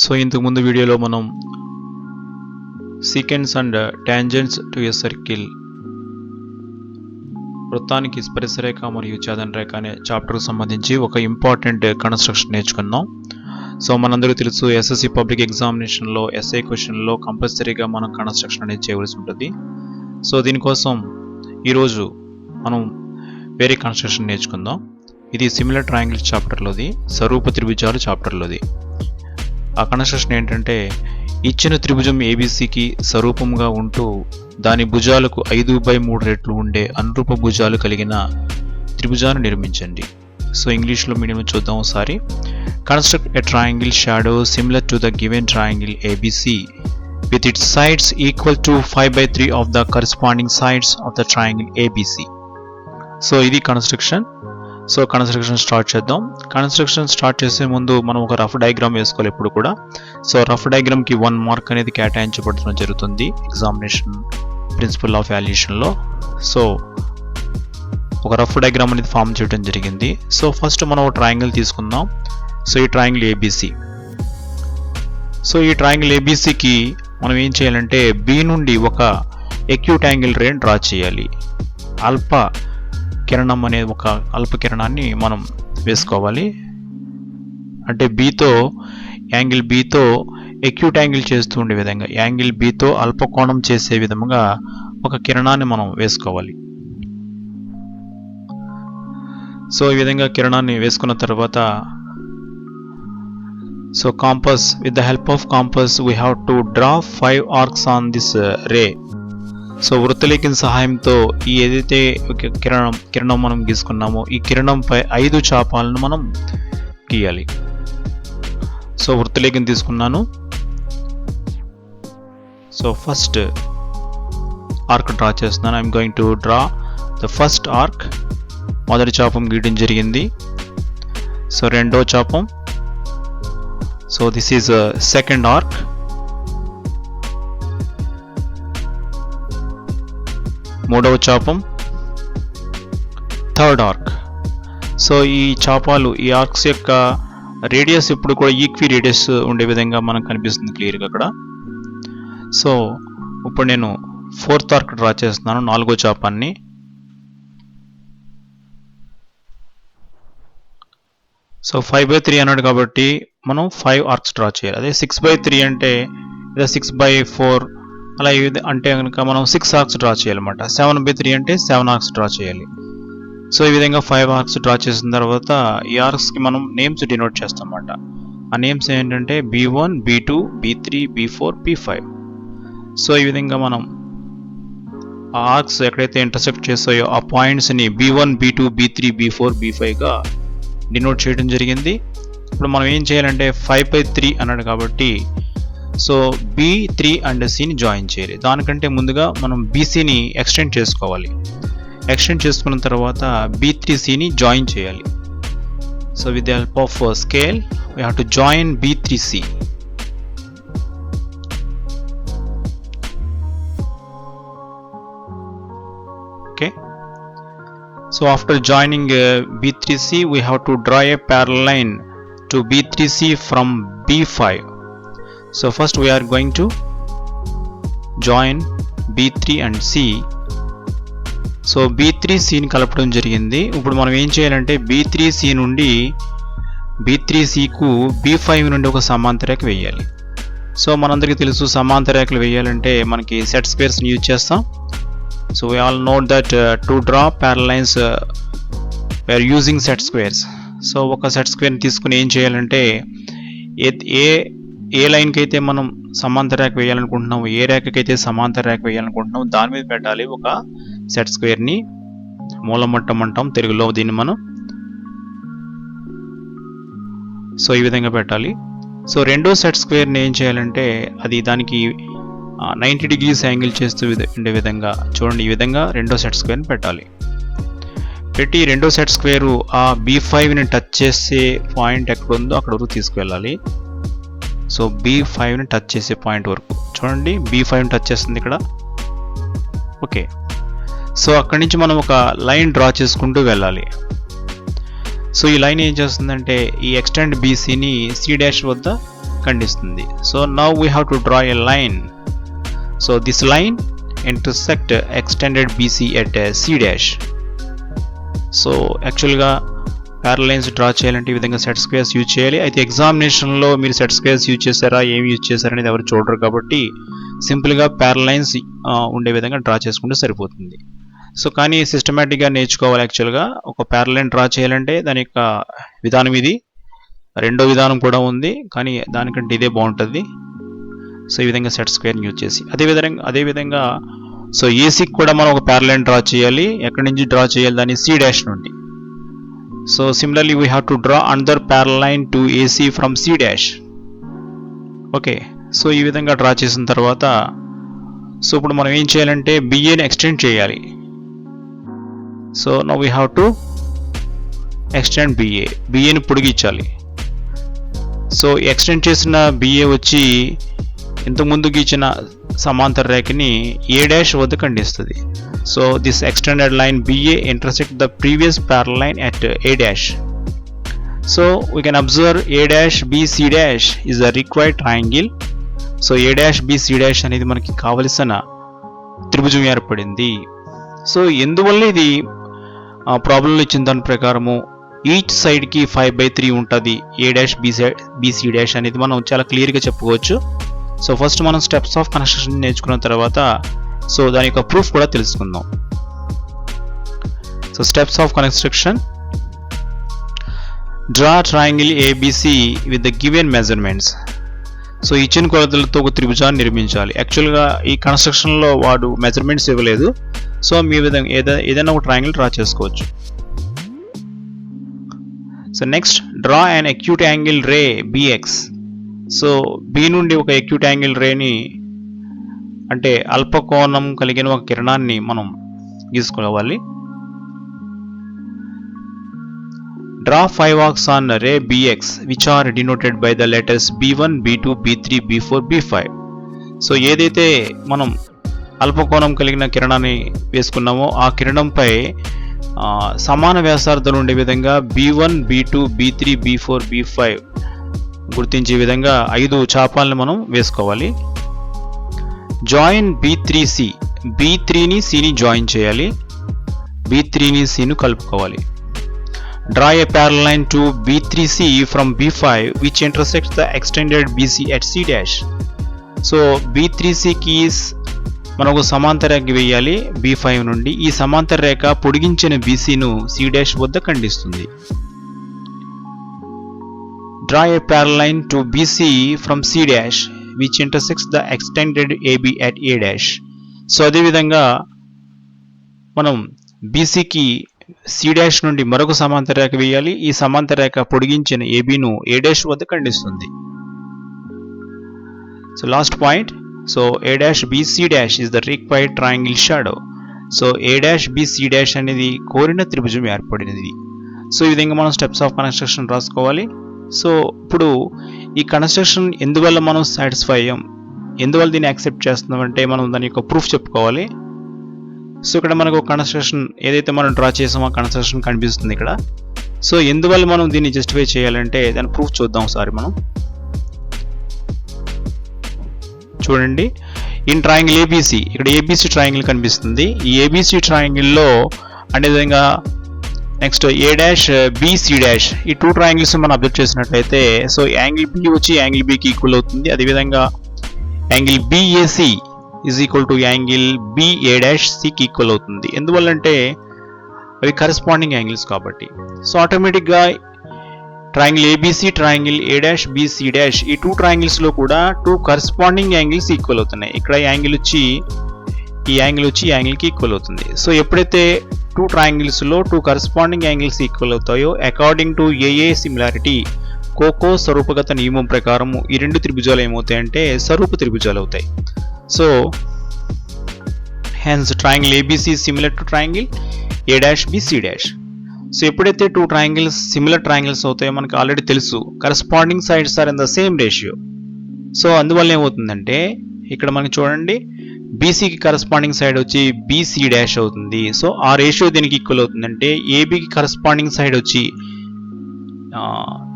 So ఇంతకు ముందు వీడియోలో మనం secants and tangents to a circle వృత్తానికి స్పర్శరేఖ మరియు ఛేదన రేఖ అనే చాప్టర్కు సంబంధించి ఒక ఇంపార్టెంట్ కన్స్ట్రక్షన్ నేర్చుకున్నాం. సో మనందరూ తెలుసు ఎస్ఎస్సి పబ్లిక్ ఎగ్జామినేషన్లో ఎస్ఐ క్వశ్చన్లో కంపల్సరీగా మనం కన్స్ట్రక్షన్ అనేది చేయవలసి ఉంటుంది. సో దీనికోసం ఈరోజు మనం వేరే కన్స్ట్రక్షన్ నేర్చుకుందాం. ఇది సిమిలర్ ట్రయాంగిల్ చాప్టర్లోది, స్వరూప త్రిభుజాలు చాప్టర్లోది. ఆ కన్స్ట్రక్షన్ ఏంటంటే, ఇచ్చిన త్రిభుజం ఏబీసీకి స్వరూపంగా ఉంటూ దాని భుజాలకు 5/3 రెట్లు ఉండే అనురూప భుజాలు కలిగిన త్రిభుజాన్ని నిర్మించండి. సో ఇంగ్లీష్లో మీడియం చూద్దాం ఒకసారి. Construct a triangle shadow similar to the given triangle ABC with its sides equal to 5/3 of the corresponding sides of the triangle ABC. So ఇది కన్స్ట్రక్షన్. సో కన్స్ట్రక్షన్ స్టార్ట్ చేద్దాం. కన్స్ట్రక్షన్ స్టార్ట్ చేసే ముందు మనం ఒక rough diagram వేసుకోవాలి ఎప్పుడు కూడా. So rough డయాగ్రామ్కి 1 mark అనేది కేటాయించబడడం జరుగుతుంది ఎగ్జామినేషన్ ప్రిన్సిపల్ ఆఫ్ వాల్యుయేషన్లో. సో ఒక రఫ్ డయాగ్రామ్ అనేది ఫామ్ చేయడం జరిగింది. సో ఫస్ట్ మనం ఒక ట్రయాంగిల్ తీసుకుందాం. సో ఈ ట్రయాంగిల్ ఏబీసీ. సో ఈ ట్రయాంగిల్ ఏబీసీకి మనం ఏం చేయాలంటే బి నుండి ఒక ఎక్యూట్ యాంగిల్ రే డ్రా చేయాలి. అల్ప కిరణం అనే ఒక అల్ప కిరణాన్ని మనం వేసుకోవాలి. అంటే బీతో యాంగిల్ బీతో ఎక్యూట్ యాంగిల్ చేస్తూ ఉండే విధంగా, యాంగిల్ బీతో అల్ప కోణం చేసే విధంగా ఒక కిరణాన్ని మనం వేసుకోవాలి. సో ఈ విధంగా కిరణాన్ని వేసుకున్న తర్వాత so compass, with the help of compass we have to draw 5 arcs on this ray. So వృత్తలేఖన సహాయంతో ఈ ఏదైతే కిరణం మనం గీసుకున్నామో ఈ కిరణంపై 5 చాపాలను మనం గీయాలి. సో వృత్తలేఖన తీసుకున్నాను. సో ఫస్ట్ ఆర్క్ డ్రా చేస్తున్నాను. I'm going to draw the first arc. మొదటి చాపం గీయడం జరిగింది. సో రెండో చాపం. So this is a second arc. మూడవ చాపం, థర్డ్ ఆర్క్. సో ఈ చాపాలు, ఈ ఆర్క్స్ యొక్క రేడియస్ ఇప్పుడు కూడా ఈక్వి రేడియస్ ఉండే విధంగా మనకు కనిపిస్తుంది క్లియర్గా అక్కడ. సో ఇప్పుడు నేను ఫోర్త్ ఆర్క్ డ్రా చేస్తున్నాను, 4వ చాపాన్ని. సో 5/3 అన్నాడు కాబట్టి మనం 5 ఆర్క్స్ డ్రా చేయాలి. అదే 6/3 అంటే లేదా 6/4 అలా అంటే కనుక మనం 6 ఆర్క్స్ డ్రా చేయాలన్నమాట. 7/3 అంటే 7 ఆర్క్స్ డ్రా చేయాలి. సో ఈ విధంగా 5 ఆర్క్స్ డ్రా చేసిన తర్వాత ఈ ఆర్క్స్కి మనం నేమ్స్ డినోట్ చేస్తాం అన్నమాట. ఆ నేమ్స్ ఏంటంటే B1, B2, B3, B4, B5. So ఈ విధంగా మనం ఆ ఆర్క్స్ ఎక్కడైతే ఇంటర్సెక్ట్ చేస్తాయో ఆ పాయింట్స్ని B1, B2, B3, B4, B5గా denote చేయడం జరిగింది. ఇప్పుడు మనం ఏం చేయాలంటే 5/3 అన్నాడు కాబట్టి సో B3 అండ్ Cని జాయిన్ చేయాలి. దానికంటే ముందుగా మనం BCని ఎక్స్టెండ్ చేసుకోవాలి. ఎక్స్టెండ్ చేసుకున్న తర్వాత B3Cని జాయిన్ చేయాలి. So with the help of scale we have to join B3C. Okay. So after joining B3C we have to draw a parallel line to B3C from B5. So first we are going to join B3 and C. So B3Cని కలపడం జరిగింది. ఇప్పుడు మనం ఏం చేయాలంటే B3C నుండి B3Cకు B5 నుండి ఒక సమాంతర రేఖ వేయాలి. సో మనందరికీ తెలుసు సమాంతర రేఖలు వేయాలంటే మనకి సెట్ స్క్వేర్స్ని యూజ్ చేస్తాం. So we all know that to draw parallel lines we are using set squares. So ఒక సెట్ స్క్వేర్ని తీసుకుని ఏం చేయాలంటే ఏ లైన్కి అయితే మనం సమాంతర రేఖ వేయాలనుకుంటున్నాం, ఏ రేఖకైతే సమాంతర రేఖ వేయాలనుకుంటున్నాం దాని మీద పెట్టాలి ఒక సెట్ స్క్వేర్ని. మూలమట్టం అంటాం తెలుగులో దీన్ని మనం. సో ఈ విధంగా పెట్టాలి. సో రెండో సెట్ స్క్వేర్ని ఏం చేయాలంటే అది దానికి 90 degrees యాంగిల్ చేస్తూ ఉండే విధంగా చూడండి. ఈ విధంగా రెండో సెట్ స్క్వేర్ని పెట్టాలి. పెట్టి రెండో సెట్ స్క్వేరు ఆ B5ని టచ్ చేసే పాయింట్ ఎక్కడ ఉందో అక్కడ వరకు తీసుకువెళ్ళాలి. సో B5ని టచ్ చేసే పాయింట్ వరకు చూడండి. B5ని టచ్ చేస్తుంది ఇక్కడ. ఓకే. సో అక్కడి నుంచి మనం ఒక లైన్ డ్రా చేసుకుంటూ వెళ్ళాలి. సో ఈ లైన్ ఏం చేస్తుందంటే ఈ ఎక్స్టెండ్ BCని C' వద్ద ఖండిస్తుంది. So now we have to draw a line. So this line intersect extended BC at C dash. So యాక్చువల్గా ప్యారలైన్స్ డ్రా చేయాలంటే ఈ విధంగా సెట్ స్క్వేర్స్ యూజ్ చేయాలి. అయితే ఎగ్జామినేషన్లో మీరు సెట్ స్క్వేర్స్ యూజ్ చేశారా, ఏమి యూజ్ చేశారనేది ఎవరు చూడరు కాబట్టి సింపుల్గా ప్యారలైన్స్ ఉండే విధంగా డ్రా చేసుకుంటే సరిపోతుంది. సో కానీ సిస్టమేటిక్గా నేర్చుకోవాలి. యాక్చువల్గా ఒక ప్యారలైన్ డ్రా చేయాలంటే దాని యొక్క విధానం ఇది. రెండో విధానం కూడా ఉంది, కానీ దానికంటే ఇదే బాగుంటుంది. సో ఈ విధంగా సెట్ స్క్వేర్ యూజ్ చేసి అదేవిధంగా సో ఏసీకి కూడా మనం ఒక ప్యారలైన్ డ్రా చేయాలి. ఎక్కడి నుంచి డ్రా చేయాలి? దాన్ని సి డాష్ నుండి. So similarly we have to draw another parallel line to AC from C dash. Okay, so ఈ విధంగా డ్రా చేసిన తర్వాత సో ఇప్పుడు మనం ఏం చేయాలంటే బిఏని ఎక్స్టెండ్ చేయాలి. So now we have to extend బిఏని పొడిగించాలి. సో ఎక్స్టెండ్ చేసిన బిఏ వచ్చి ఇంతకుముందు గీచిన సమాంతర రేఖని ఏ డాష్ వద్ద ఖండిస్తుంది. So this extended line BA intersect the previous parallel line at A dash. So we can observe A dash B C dash is the required triangle. So A dash B C dash అనేది మనకి కావలసిన త్రిభుజం ఏర్పడింది. So ఎందువల్ల ఇది ప్రాబ్లంలో ఇచ్చిన దాని ప్రకారము ఈచ్ సైడ్కి 5/3 ఉంటుంది. A dash B C dash అనేది మనం చాలా క్లియర్గా చెప్పుకోవచ్చు. సో ఫస్ట్ మనం స్టెప్స్ ఆఫ్ కన్స్ట్రక్షన్ నేర్చుకున్న తర్వాత సో దాని యొక్క ప్రూఫ్ కూడా తెలుసుకుందాం. So steps of construction: draw triangle ABC with the given measurements. So ఇచ్చిన కొలతలతో ఒక త్రిభుజాన్ని నిర్మించాలి. యాక్చువల్గా ఈ కన్స్ట్రక్షన్లో వాడు మెజర్మెంట్స్ ఇవ్వలేదు. సో మీ విధంగా ఏదైనా ఒక ట్రయాంగిల్ డ్రా చేసుకోవచ్చు. So next, draw and acute angle ray BX. So B నుండి ఒక అక్యూట్ యాంగిల్ రేని అంటే అల్పకోణం కలిగిన ఒక కిరణాన్ని మనం గీసుకోవాలి. Draw 5 arcs on ray BX which are denoted by the letters B1, B2, B3, B4, B5. So ఏదైతే మనం అల్పకోణం కలిగిన కిరణాన్ని వేసుకున్నామో ఆ కిరణంపై సమాన వ్యాసార్థాలు ఉండే విధంగా B1, B2, B3, B4, B5 గుర్తించే విధంగా 5 చాపాలను మనం వేసుకోవాలి. Join B3C. B3ని Cని జాయిన్ చేయాలి. B3ని Cను కలుపుకోవాలి. Draw a parallel line to B3C from B5 which intersects the extended BC at C dash. So B3Cకి మనం ఒక సమాంతర రేఖ వేయాలి B5 నుండి. ఈ సమాంతర రేఖ పొడిగించిన BCను C డాష్ వద్ద ఖండిస్తుంది. Draw a parallel to BC from C dash which intersects the extended AB at A dash. So అదేవిధంగా మనం BCకి C dash నుండి మరొక సమాంతర రేఖ వేయాలి. ఈ సమాంతర రేఖ పొడిగించిన ABను A dash వద్ద ఖండిస్తుంది. So last point. So A dash B C dash is the required triangle shadow. So A dash B C dash అనేది కోరిన త్రిభుజం ఏర్పడినది. సో ఈ విధంగా మనం స్టెప్స్ ఆఫ్ కన్స్ట్రక్షన్ రాసుకోవాలి. సో ఇప్పుడు ఈ కన్స్ట్రక్షన్ ఎందువల్ల మనం సాటిస్ఫై అయ్యాం, ఎందువల్ల దీన్ని యాక్సెప్ట్ చేస్తున్నాం అంటే మనం దాని యొక్క ప్రూఫ్ చెప్పుకోవాలి. సో ఇక్కడ మనకు కన్స్ట్రక్షన్ ఏదైతే మనం డ్రా చేసామో ఆ కన్స్ట్రక్షన్ కనిపిస్తుంది ఇక్కడ. సో ఎందువల్ల మనం దీన్ని జస్టిఫై చేయాలంటే దాని ప్రూఫ్ చూద్దాం ఒకసారి మనం. చూడండి, ఇన్ ట్రయాంగిల్ ఏబిసి, ఇక్కడ ఏబిసి ట్రయాంగిల్ కనిపిస్తుంది. ఈ ఏబిసి ట్రయాంగిల్లో అనే విధంగా next A dash B C dash, ఈ 2 ట్రయాంగిల్స్ మనం అబ్జర్వ్ చేసినట్లయితే సో యాంగిల్ బి వచ్చి యాంగిల్ బికి ఈక్వల్ అవుతుంది. అదేవిధంగా angle BAC is equal to angle BA dash సికి ఈక్వల్ అవుతుంది. ఎందువల్లంటే అవి కరెస్పాండింగ్ యాంగిల్స్ కాబట్టి. సో ఆటోమేటిక్గా triangle ABC, triangle A dash B C dash, ఈ 2 ట్రయాంగిల్స్లో కూడా 2 కరెస్పాండింగ్ యాంగిల్స్ ఈక్వల్ అవుతున్నాయి. ఇక్కడ యాంగిల్ వచ్చి ఈ యాంగిల్కి ఈక్వల్ అవుతుంది. సో ఎప్పుడైతే 2 ట్రయాంగిల్స్లో 2 కరెస్పాండింగ్ యాంగిల్స్ ఈక్వల్ అవుతాయో అకార్డింగ్ టు ఏఏ సిమిలారిటీ కోకో స్వరూపగత నియమం ప్రకారం ఈ 2 త్రిభుజాలు ఏమవుతాయంటే స్వరూప త్రిభుజాలు అవుతాయి. So hence triangle ABC similar to triangle A dash B C dash. So ఎప్పుడైతే 2 ట్రయాంగిల్స్ సిమిలర్ ట్రయాంగిల్స్ అవుతాయో మనకు ఆల్రెడీ తెలుసు corresponding sides are in the same ratio. So అందువల్ల ఏమవుతుందంటే ఇక్కడ మనకి చూడండి బీసీకి కరెస్పాండింగ్ సైడ్ వచ్చి బీసీ డాష్ అవుతుంది. సో ఆ రేషియో దీనికి ఈక్వల్ అవుతుందంటే ఏబీకి కరెస్పాండింగ్ సైడ్ వచ్చి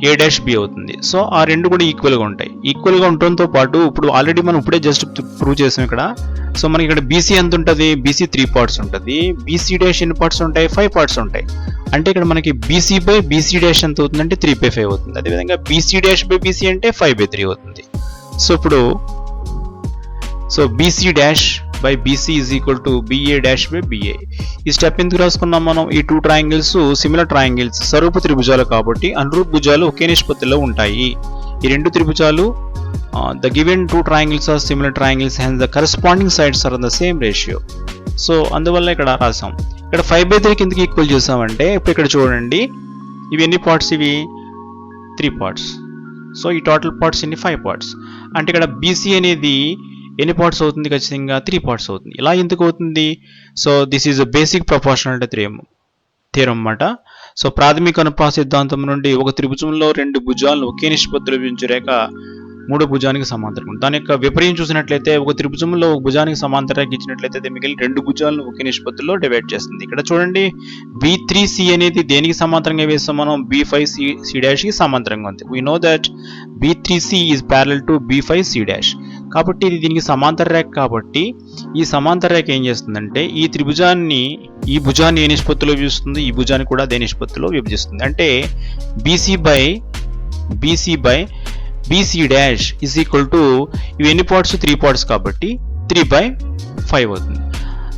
ఏ డాష్ బి అవుతుంది. సో ఆ రెండు కూడా ఈక్వల్గా ఉంటాయి. ఈక్వల్గా ఉండటంతో పాటు ఇప్పుడు ఆల్రెడీ మనం ఇప్పుడే జస్ట్ ప్రూవ్ చేసాం ఇక్కడ. సో మనకి ఇక్కడ బీసీ ఎంత ఉంటుంది? బీసీ 3 పార్ట్స్ ఉంటుంది. బీసీ డాష్ ఎన్ని పార్ట్స్ ఉంటాయి? 5 పార్ట్స్ ఉంటాయి. అంటే ఇక్కడ మనకి బీసీ బై బీసీ డాష్ ఎంత అవుతుందంటే 3/5 అవుతుంది. అదేవిధంగా బీసీ డాష్ బై బీసీ అంటే 5/3 అవుతుంది. సో ఇప్పుడు BC dash by BC is equal to BA dash by BA. ఈ స్టెప్ ఎందుకు రాసుకున్నాం మనం? ఈ 2 ట్రయాంగిల్స్ సిమిలర్ ట్రయాంగిల్స్, స్వరూప త్రిభుజాలు కాబట్టి అనురూప భుజాలు ఒకే నిష్పత్తిలో ఉంటాయి. ఈ రెండు త్రిభుజాలు the given 2 triangles are similar triangles, hence the corresponding sides are in the same ratio. So అందువల్ల ఇక్కడ రాసాం. ఇక్కడ 5/3 కిందకి ఈక్వల్ చేసామంటే ఇప్పుడు ఇక్కడ చూడండి, ఇవి ఎన్ని పార్ట్స్? ఇవి 3 పార్ట్స్. సో ఈ టోటల్ పార్ట్స్ ఎన్ని? 5 పార్ట్స్. అంటే ఇక్కడ బీసీ అనేది ఎన్ని పార్ట్స్ అవుతుంది? ఖచ్చితంగా 3 పార్ట్స్ అవుతుంది. ఇలా ఎందుకు అవుతుంది? So this is basic proportionality theorem అన్నమాట. సో ప్రాథమిక అనుపాత సిద్ధాంతం నుండి ఒక త్రిభుజంలో 2 భుజాలను ఒకే నిష్పత్తిలో విభజించే రేఖ 3 భుజానికి సమాంతరం. దాని యొక్క విపర్యం చూసినట్లయితే ఒక త్రిభుజంలో ఒక భుజానికి సమాంతర రేఖ ఇచ్చినట్లయితే మిగిలిన 2 భుజాలను ఒకే నిష్పత్తిలో డివైడ్ చేస్తుంది. ఇక్కడ చూడండి, B3C అనేది దేనికి సమాంతరంగా వేస్తాం మనం? B5C' కి సమాంతరంగా ఉంది. We know that B3C is parallel to B5C'. కాబట్టి ఇది దీనికి సమాంతర రేఖ. కాబట్టి ఈ సమాంతర రేఖ ఏం చేస్తుందంటే ఈ భుజాన్ని ఏ నిష్పత్తిలో విభజిస్తుంది? ఈ భుజాన్ని కూడా అదే నిష్పత్తిలో విభజిస్తుంది. అంటే BC by BC dash is equal to, ఇవి ఎన్ని పార్ట్స్? 3 పార్ట్స్ కాబట్టి 3/5 అవుతుంది.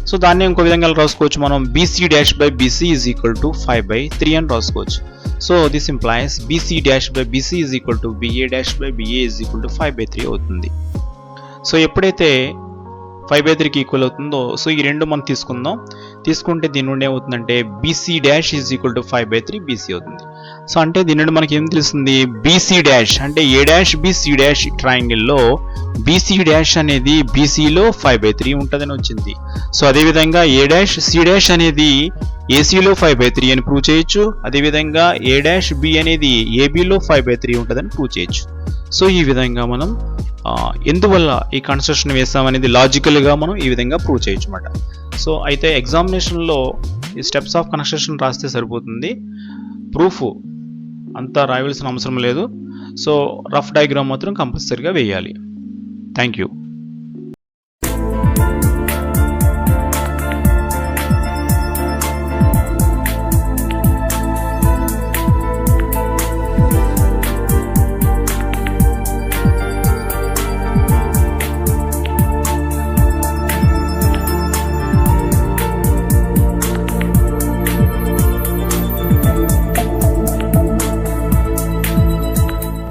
సో దాన్ని ఇంకో విధంగా రాసుకోవచ్చు మనం, BC dash by BC is equal to 5/3 అని రాసుకోవచ్చు. So this implies BC dash by BC is equal to BA dash by BA is equal to 5/3 అవుతుంది. సో ఎప్పుడైతే 5/3కి ఈక్వల్ అవుతుందో, సో ఈ రెండు మనం తీసుకుంటే దీని నుండి ఏమవుతుందంటే BC dash is equal to 5/3 BC అవుతుంది. సో అంటే దీని నుండి మనకి ఏం తెలుస్తుంది? BC డాష్ అంటే A డాష్ BC డాష్ ట్రయాంగిల్లో BC డాష్ అనేది BCలో 5/3 ఉంటుందని వచ్చింది. సో అదేవిధంగా A డాష్ C డాష్ అనేది ACలో 5/3 అని ప్రూవ్ చేయొచ్చు. అదేవిధంగా A డాష్ B అనేది ABలో 5/3 ఉంటుందని ప్రూవ్ చేయొచ్చు. సో ఈ విధంగా మనం ఎందువల్ల ఈ కన్స్ట్రక్షన్ వేస్తామనేది లాజికల్గా మనం ఈ విధంగా ప్రూవ్ చేయొచ్చు అన్నమాట. సో అయితే ఎగ్జామినేషన్లో ఈ స్టెప్స్ ఆఫ్ కన్స్ట్రక్షన్ రాస్తే సరిపోతుంది. ప్రూఫ్ అంతా రాయవలసిన అవసరం లేదు. సో రఫ్ డయాగ్రామ్ మాత్రం కంపల్సరీగా వేయాలి. Thank you.